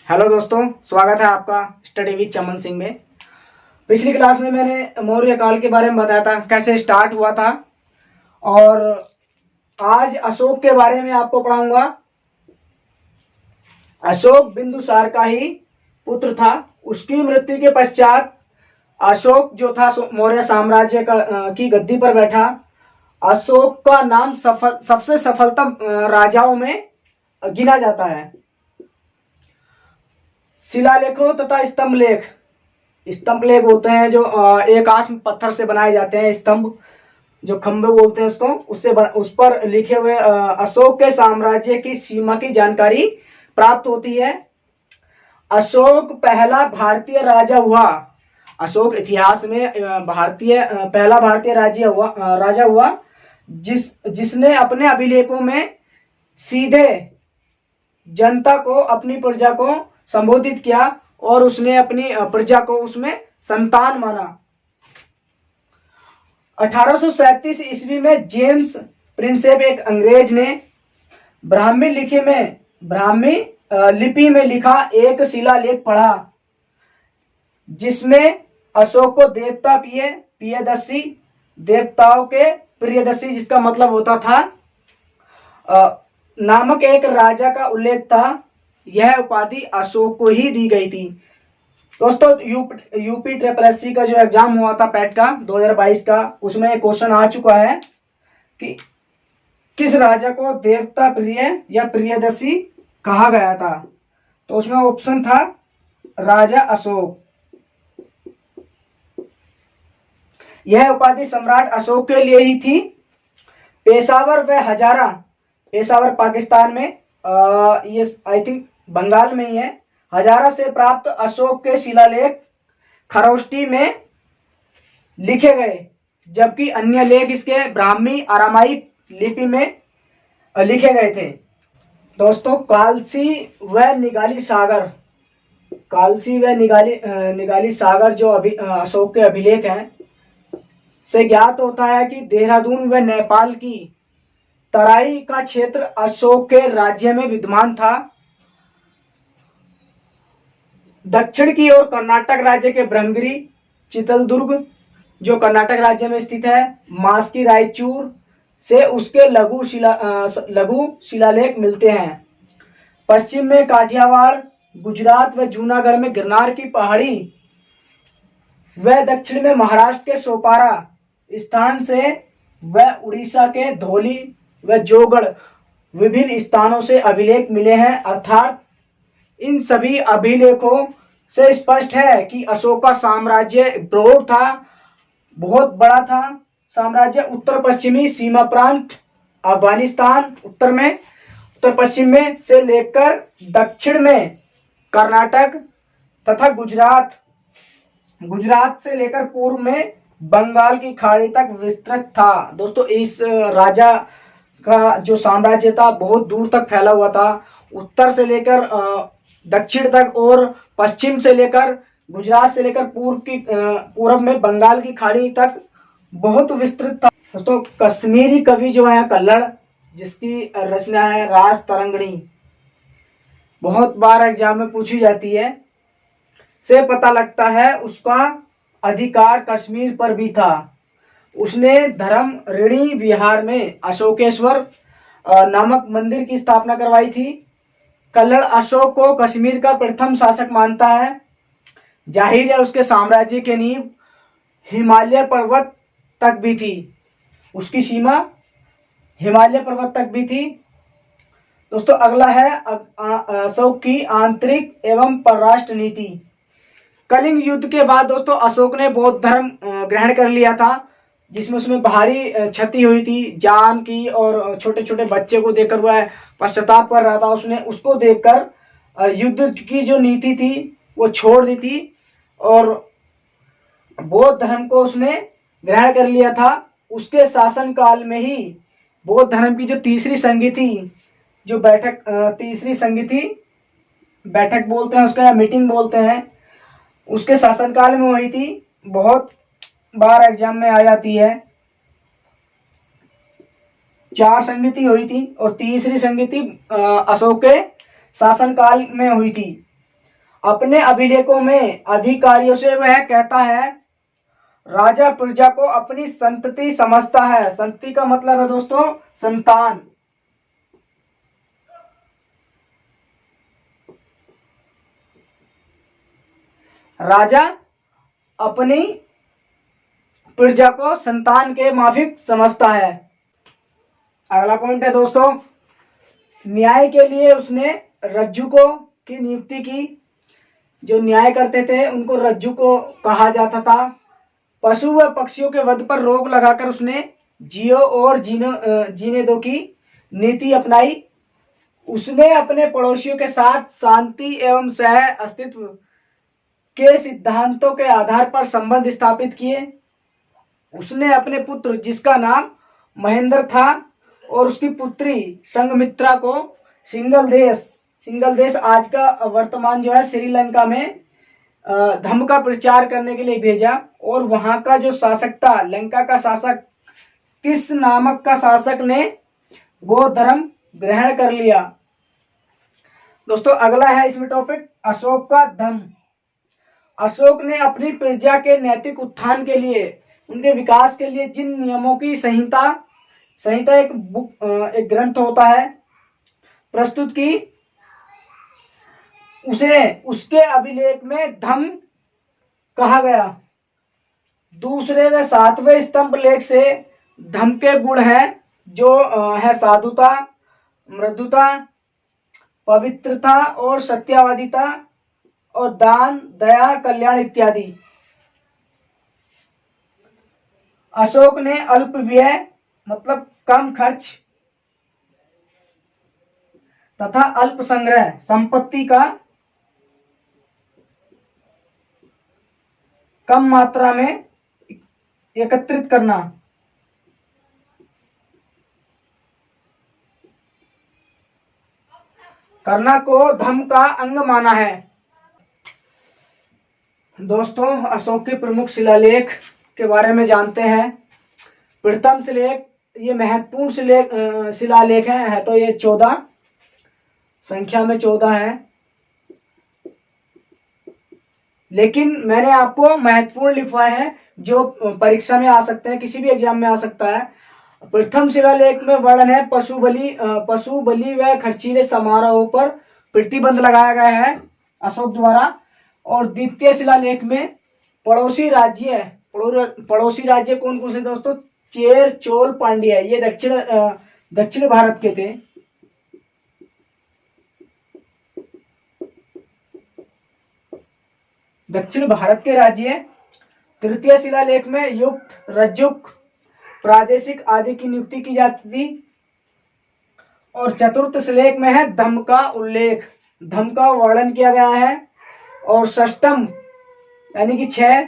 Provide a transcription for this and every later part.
Hello दोस्तों, स्वागत है आपका स्टडी विद चमन सिंह में। पिछली क्लास में मैंने मौर्य काल के बारे में बताया था, कैसे स्टार्ट हुआ था, और आज अशोक के बारे में आपको पढ़ाऊंगा। अशोक बिंदुसार का ही पुत्र था। उसकी मृत्यु के पश्चात अशोक जो था मौर्य साम्राज्य की गद्दी पर बैठा। अशोक का नाम सबसे सफलतम राजाओं में गिना जाता है। शिलालेखों तथा स्तंभ लेख होते हैं जो एक आसम पत्थर से बनाए जाते हैं। स्तंभ जो खंभे बोलते हैं उसको, उस पर लिखे हुए अशोक के साम्राज्य की सीमा की जानकारी प्राप्त होती है। अशोक पहला भारतीय राजा हुआ। अशोक इतिहास में पहला भारतीय राजा हुआ जिसने अपने अभिलेखों में सीधे जनता को, अपनी प्रजा को संबोधित किया और उसने अपनी प्रजा को उसमें संतान माना। 1837 ईस्वी में जेम्स प्रिंसेप एक अंग्रेज ने ब्राह्मी लिपि में लिखा एक शिलालेख पढ़ा, जिसमें अशोक को देवताओं के प्रियदर्शी, जिसका मतलब होता था नामक एक राजा का उल्लेख था। यह उपाधि अशोक को ही दी गई थी। दोस्तों, यूपी ट्रिपल का जो एग्जाम हुआ था पैट का 2022 का, उसमें एक क्वेश्चन आ चुका है कि किस राजा को देवता प्रिय या प्रियदर्शी कहा गया था। तो उसमें ऑप्शन था राजा अशोक। यह उपाधि सम्राट अशोक के लिए ही थी। पेशावर व हजारा, पेशावर पाकिस्तान में, ये आई थिंक बंगाल में ही है। हजारा से प्राप्त अशोक के शिलालेख खरोष्टी में लिखे गए, जबकि अन्य लेख इसके ब्राह्मी अरामाइक लिपि में लिखे गए थे। दोस्तों, कालसी व निगाली सागर जो अशोक के अभिलेख हैं से ज्ञात होता है कि देहरादून व नेपाल की तराई का क्षेत्र अशोक के राज्य में विद्यमान था। दक्षिण की ओर कर्नाटक राज्य के ब्रह्मगिरी, चित्रदुर्ग जो कर्नाटक राज्य में स्थित है, मास्की रायचूर से उसके लघु शिलालेख मिलते हैं। पश्चिम में काठियावाड़, गुजरात व जूनागढ़ में गिरनार की पहाड़ी व दक्षिण में महाराष्ट्र के सोपारा स्थान से व उड़ीसा के धौली व जोगढ़ विभिन्न स्थानों से अभिलेख मिले हैं। अर्थात इन सभी अभिलेखों से स्पष्ट है कि अशोक का साम्राज्य ब्रॉड था, बहुत बड़ा था। साम्राज्य उत्तर पश्चिमी सीमा प्रांत अफगानिस्तान उत्तर पश्चिम में से लेकर दक्षिण में कर्नाटक तथा गुजरात से लेकर पूर्व में बंगाल की खाड़ी तक विस्तृत था। दोस्तों, इस राजा का जो साम्राज्य था बहुत दूर तक फैला हुआ था, उत्तर से लेकर दक्षिण तक और पश्चिम से लेकर गुजरात से लेकर पूर्व में बंगाल की खाड़ी तक बहुत विस्तृत था। दोस्तों, कश्मीरी कवि जो है कल्लड़, जिसकी रचना है रास तरंगणी, बहुत बार एग्जाम में पूछी जाती है, से पता लगता है उसका अधिकार कश्मीर पर भी था। उसने धर्म ऋणी विहार में अशोकेश्वर नामक मंदिर की स्थापना करवाई थी। कल्लड़ अशोक को कश्मीर का प्रथम शासक मानता है। जाहिर है उसके साम्राज्य के नींव हिमालय पर्वत तक भी थी, उसकी सीमा हिमालय पर्वत तक भी थी। दोस्तों, अगला है अशोक की आंतरिक एवं परराष्ट्र नीति। कलिंग युद्ध के बाद दोस्तों अशोक ने बौद्ध धर्म ग्रहण कर लिया था, जिसमें उसमें भारी क्षति हुई थी जान की, और छोटे छोटे बच्चे को देखकर वह पश्चाताप कर रहा था। उसने उसको देखकर युद्ध की जो नीति थी वो छोड़ दी थी और बौद्ध धर्म को उसने ग्रहण कर लिया था। उसके शासन काल में ही बौद्ध धर्म की जो तीसरी संधि थी, जो बैठक बोलते हैं उसका, या मीटिंग बोलते हैं, उसके शासनकाल में हुई थी। बहुत बार एग्जाम में आ जाती है। 4 संगति हुई थी और तीसरी संगति अशोक के शासनकाल में हुई थी। अपने अभिलेखों में अधिकारियों से वह कहता है, राजा प्रजा को अपनी संतति समझता है। संतति का मतलब है दोस्तों संतान। राजा अपनी प्रजा को संतान के माफिक समझता है। अगला पॉइंट है दोस्तों, न्याय के लिए उसने रज्जु को की नियुक्ति की। जो न्याय करते थे उनको रज्जु को कहा जाता था। पशु व पक्षियों के वध पर रोक लगाकर उसने जियो और जीने दो की नीति अपनाई। उसने अपने पड़ोसियों के साथ शांति एवं सह अस्तित्व के सिद्धांतों के आधार पर संबंध स्थापित किए। उसने अपने पुत्र, जिसका नाम महेंद्र था, और उसकी पुत्री संघमित्रा को सिंगल देश आज का वर्तमान जो है श्रीलंका में धर्म का प्रचार करने के लिए भेजा। और वहां का जो शासक था, लंका का शासक किस नामक का शासक ने वो धर्म ग्रहण कर लिया। दोस्तों अगला है इसमें टॉपिक, अशोक का धर्म। अशोक ने अपनी प्रजा के नैतिक उत्थान के लिए, उनके विकास के लिए जिन नियमों की संहिता एक ग्रंथ होता है प्रस्तुत की, उसे उसके अभिलेख में धम्म कहा गया। दूसरे व सातवें स्तंभ लेख से धम्म के गुण हैं, जो है साधुता, मृदुता, पवित्रता और सत्यवादिता, और दान, दया, कल्याण इत्यादि। अशोक ने अल्प व्यय मतलब कम खर्च तथा अल्प संग्रह संपत्ति का कम मात्रा में एकत्रित करना को धर्म का अंग माना है। दोस्तों अशोक के प्रमुख शिलालेख के बारे में जानते हैं। प्रथम शिलालेख, ये महत्वपूर्ण शिलालेख है तो ये 14 संख्या में 14 है, लेकिन मैंने आपको महत्वपूर्ण लिखवाए हैं जो परीक्षा में आ सकते हैं, किसी भी एग्जाम में आ सकता है। प्रथम शिलालेख में वर्णन है पशु बलि व खर्चीले समारोहों पर प्रतिबंध लगाया गया है अशोक द्वारा। और द्वितीय शिलालेख में पड़ोसी राज्य कौन कौन से दोस्तों, चेर, चोल, पांड्य, ये दक्षिण भारत के थे। दक्षिण भारत के राज्य। तृतीय शिलालेख में युक्त, रज्जुक, प्रादेशिक आदि की नियुक्ति की जाती थी। और चतुर्थ शिलालेख में है धम्म का उल्लेख, धम्म का वर्णन किया गया है। और षष्टम यानी कि 6,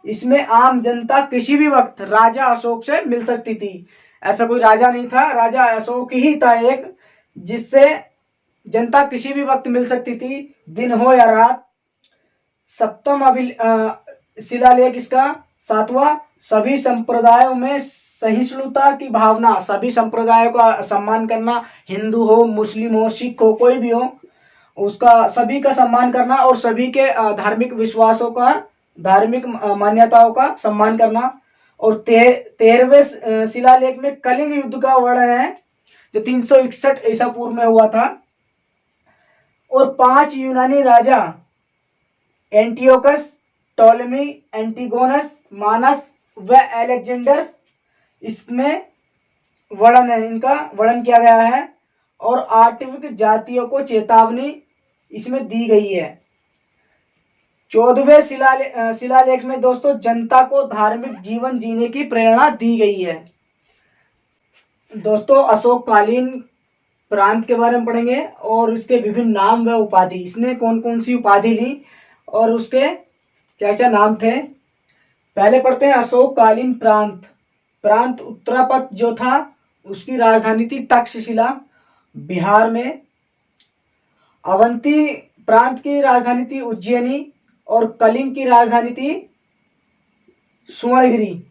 इसमें आम जनता किसी भी वक्त राजा अशोक से मिल सकती थी। ऐसा कोई राजा नहीं था, राजा अशोक ही था एक, जिससे जनता किसी भी वक्त मिल सकती थी, दिन हो या रात। सप्तम शिलालेख इसका 7वां, सभी संप्रदायों में सहिष्णुता की भावना, सभी संप्रदायों का सम्मान करना, हिंदू हो, मुस्लिम हो, सिख हो, कोई भी हो, उसका सभी का सम्मान करना और सभी के धार्मिक विश्वासों का, धार्मिक मान्यताओं का सम्मान करना। और 13वें शिलालेख में कलिंग युद्ध का वर्णन है जो 361 ईसा पूर्व में हुआ था। और 5 यूनानी राजा एंटियोकस, टोलेमी, एंटीगोनस, मानस व अलेक्जेंडर, इसमें वर्णन है, इनका वर्णन किया गया है। और आठविक जातियों को चेतावनी इसमें दी गई है। 14वें शिलालेख में दोस्तों जनता को धार्मिक जीवन जीने की प्रेरणा दी गई है। दोस्तों अशोक कालीन प्रांत के बारे में पढ़ेंगे और उसके विभिन्न नाम व उपाधि, इसने कौन कौन सी उपाधि ली और उसके क्या क्या नाम थे। पहले पढ़ते हैं अशोक कालीन प्रांत उत्तरापथ जो था उसकी राजधानी थी तक्षशिला बिहार में। अवंती प्रांत की राजधानी थी उज्जैनी और कलिंग की राजधानी थी सुवर्णगिरी।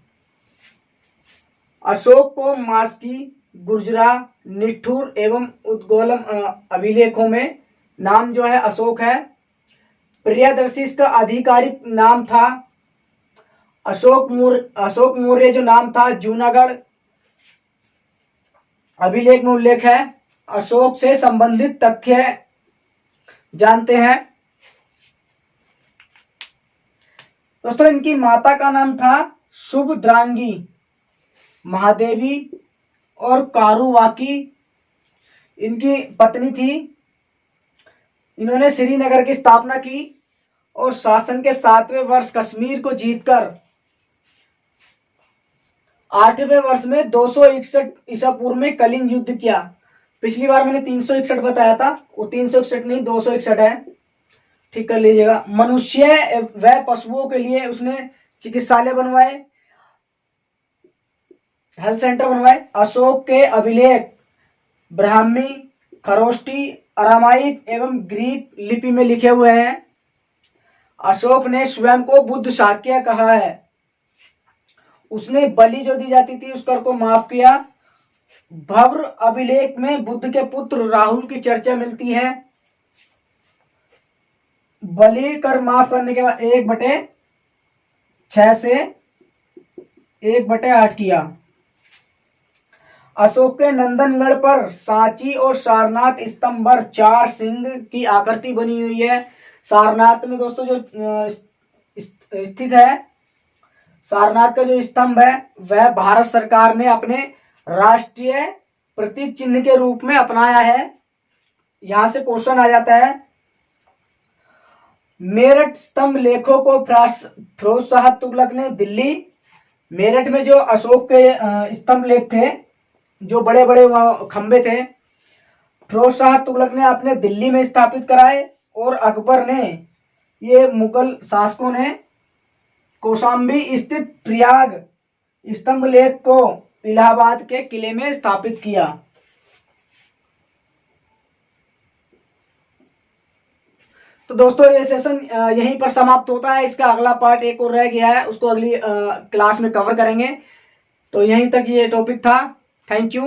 अशोक को मास्की, गुर्जरा, निठुर एवं उद्गोलम अभिलेखों में नाम जो है अशोक है। प्रियदर्शी इसका आधिकारिक नाम था। अशोक मौर्य जो नाम था जूनागढ़ अभिलेख में उल्लेख है। अशोक से संबंधित तथ्य जानते हैं। दोस्तों इनकी माता का नाम था शुभद्रांगी महादेवी और कारुवाकी इनकी पत्नी थी। इन्होंने श्रीनगर की स्थापना की और शासन के 7वें वर्ष कश्मीर को जीतकर 8वें वर्ष में 261 ईसा पूर्व में कलिंग युद्ध किया। पिछली बार मैंने 361 बताया था, वो 361 नहीं 261 है, ठीक कर लीजिएगा। मनुष्य व पशुओं के लिए उसने चिकित्सालय बनवाए, हेल्थ सेंटर बनवाए। अशोक के अभिलेख ब्राह्मी, खरोष्टी, अरामाइक एवं ग्रीक लिपि में लिखे हुए हैं। अशोक ने स्वयं को बुद्ध शाक्य कहा है। उसने बलि जो दी जाती थी उस कर को माफ किया। भव्र अभिलेख में बुद्ध के पुत्र राहुल की चर्चा मिलती है। बलि कर माफ करने के बाद 1/6 से 1/8 किया। अशोक के नंदनगढ़ पर सांची और सारनाथ स्तंभ पर 4 सिंह की आकृति बनी हुई है। सारनाथ में दोस्तों जो स्थित है, सारनाथ का जो स्तंभ है वह भारत सरकार ने अपने राष्ट्रीय प्रतीक चिन्ह के रूप में अपनाया है। यहां से क्वेश्चन आ जाता है, मेरठ स्तंभ लेखों को फिरोज शाह तुगलक ने दिल्ली, मेरठ में जो अशोक के स्तंभ लेख थे, जो बड़े बड़े खंबे थे, फिरोज शाह तुगलक ने अपने दिल्ली में स्थापित कराए और अकबर ने, ये मुगल शासकों ने कौशाम्बी स्थित प्रयाग स्तंभ लेख को इलाहाबाद के किले में स्थापित किया। तो दोस्तों ये सेशन यहीं पर समाप्त होता है। इसका अगला पार्ट एक और रह गया है, उसको अगली क्लास में कवर करेंगे। तो यहीं तक ये टॉपिक था। Thank you.